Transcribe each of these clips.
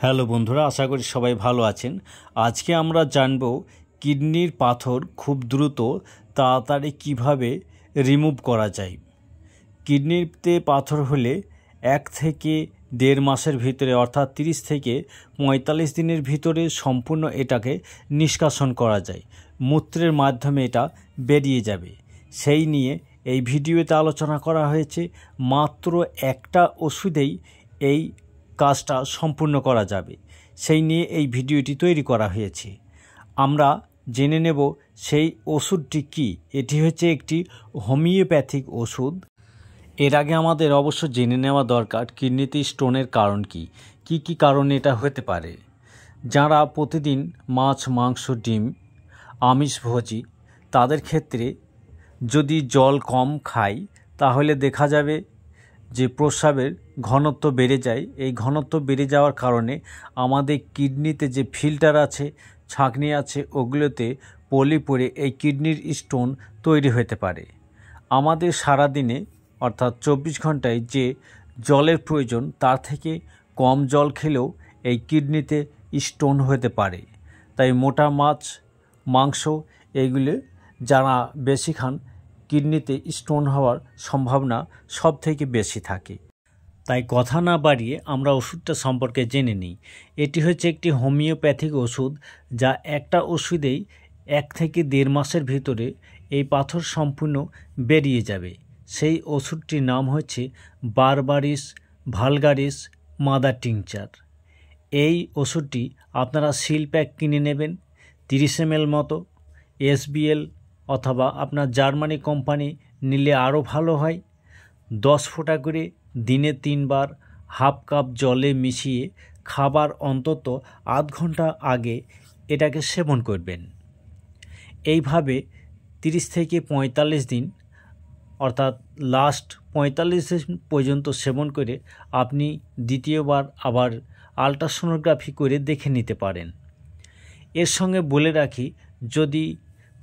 Hello বন্ধুরা, আশা করি সবাই ভালো আছেন। আজকে আমরা জানব কিডনির পাথর খুব দ্রুত তাড়াতাড়ি কিভাবে রিমুভ করা যায়। কিডনিতে পাথর হলে 1 থেকে 1.5 মাসের ভিতরে অর্থাৎ 30 থেকে 45 দিনের ভিতরে সম্পূর্ণ এটাকে নিষ্কাশন করা যায়। মূত্রের মাধ্যমে এটা বেরিয়ে যাবে। সেই নিয়ে এই ভিডিওতে আলোচনা করা হয়েছে। মাত্র একটা ওষুধেই এই কাজটা সম্পূর্ণ করা যাবে, সেই নিয়ে এই ভিডিওটি তৈরি করা হয়েছে। আমরা জেনে নেব সেই ওষুধটি কি। এটি হচ্ছে একটি হোমিওপ্যাথিক ওষুধ। এর আগে আমাদের অবশ্য জেনে নেওয়া দরকার কিডনিতে স্টোনের কারণ কি কি কারণে এটা হতে পারে। যারা প্রতিদিন মাছ, মাংস, ডিম আমিষভোজী, তাদের ক্ষেত্রে যদি জল কম খায় তাহলে দেখা যাবে যে প্রস্রাবের ঘনত্ব বেড়ে যায়। এই ঘনত্ব বেড়ে যাওয়ার কারণে আমাদের কিডনিতে যে ফিল্টার আছে, ছাঁকনি আছে, ওগুলোতে পলি পড়ে এই কিডনির স্টোন তৈরি হতে পারে। আমাদের সারাদিনে অর্থাৎ 24 ঘন্টায় যে জলের প্রয়োজন তার থেকে কম জল খেলেও এই কিডনিতে স্টোন হতে পারে। তাই মোটা মাছ, মাংস এইগুলো যারা বেশি খান কিডনিতে স্টোন হওয়ার সম্ভাবনা সব থেকে বেশি থাকে। তাই কথা না বাড়িয়ে আমরা ওষুধটা সম্পর্কে জেনে নিই। এটি হচ্ছে একটি হোমিওপ্যাথিক ওষুধ, যা একটা ওষুধেই 1 থেকে 1.5 মাসের ভিতরে এই পাথর সম্পূর্ণ বেরিয়ে যাবে। সেই ওষুধটির নাম হচ্ছে বারবারিস ভালগারিস মাদার টিংচার। এই ওষুধটি আপনারা সিল প্যাক কিনে নেবেন 30 ml মতো। SBL অথবা আপনার জার্মানি কোম্পানি নিলে আরও ভালো হয়। 10 ফোঁটা করে দিনে 3 বার হাফ কাপ জলে মিশিয়ে খাবার অন্তত আধ ঘন্টা আগে এটাকে সেবন করবেন। এইভাবে 30 থেকে 45 দিন অর্থাৎ লাস্ট 45 দিন পর্যন্ত সেবন করে আপনি দ্বিতীয়বার আবার আলট্রাসোনোগ্রাফি করে দেখে নিতে পারেন। এর সঙ্গে বলে রাখি, যদি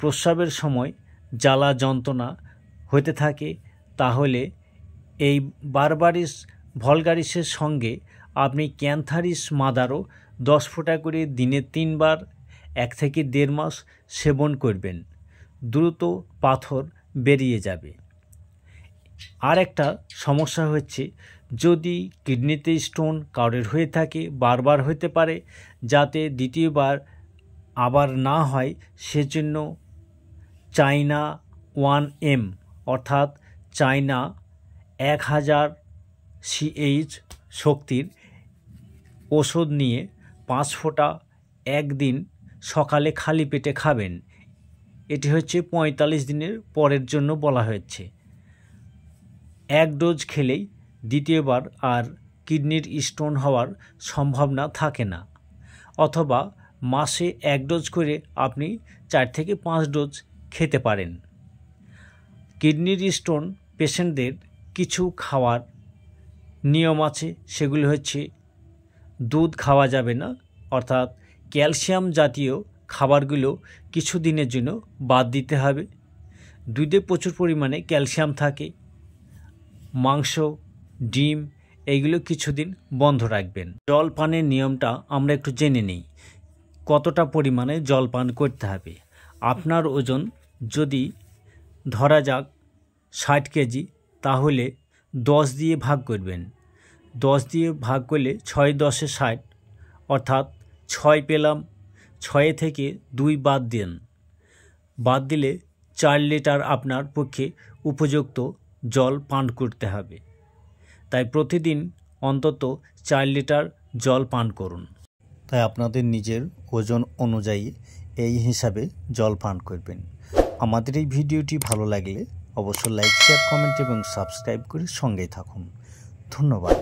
প্রস্রাবের সময় জ্বালা যন্ত্রণা হতে থাকে তাহলে এই বারবারিস ভলগারিসের সঙ্গে আপনি ক্যান্থারিস মাদারও 10 ফোঁটা করে দিনে 3 বার 1 থেকে 1.5 মাস সেবন করবেন। দ্রুত পাথর বেরিয়ে যাবে। আর একটা সমস্যা হচ্ছে, যদি কিডনিতে স্টোন কারোর হয়ে থাকে, বারবার হতে পারে, যাতে দ্বিতীয়বার আবার না হয় সেজন্য চায়না 1M অর্থাৎ চায়না 1000 CH শক্তির ওষুধ নিয়ে 5 ফোঁটা একদিন সকালে খালি পেটে খাবেন। এটি হচ্ছে 45 দিনের পরের জন্য বলা হয়েছে। 1 ডোজ খেলেই দ্বিতীয়বার আর কিডনির স্টোন হওয়ার সম্ভাবনা থাকে না। অথবা মাসে 1 ডোজ করে আপনি 4 থেকে 5 ডোজ খেতে পারেন। কিডনির স্টোন পেশেন্টদের কিছু খাওয়ার নিয়ম আছে, সেগুলো হচ্ছে দুধ খাওয়া যাবে না, অর্থাৎ ক্যালসিয়াম জাতীয় খাবারগুলো কিছু দিনের জন্য বাদ দিতে হবে। দুধে প্রচুর পরিমাণে ক্যালসিয়াম থাকে। মাংস, ডিম এইগুলো কিছুদিন বন্ধ রাখবেন। জল পানের নিয়মটা আমরা একটু জেনে নিই। কতটা পরিমাণে জল পান করতে হবে। আপনার ওজন যদি ধরা যাক 60 কেজি, তাহলে 10 দিয়ে ভাগ করবেন। 10 দিয়ে ভাগ করলে 6 10 60, অর্থাৎ 6 পেলাম। 6 থেকে 2 বাদ দেন। বাদ দিলে 4 লিটার আপনার পক্ষে উপযুক্ত জল পান করতে হবে। তাই প্রতিদিন অন্তত 4 লিটার জল পান করুন। তাই আপনাদের নিজের ওজন অনুযায়ী এই হিসাবে জল পান করবেন। আমাদের এই ভিডিওটি ভালো লাগলে অবশ্যই লাইক, শেয়ার, কমেন্ট এবং সাবস্ক্রাইব করে সঙ্গেই থাকুন। ধন্যবাদ।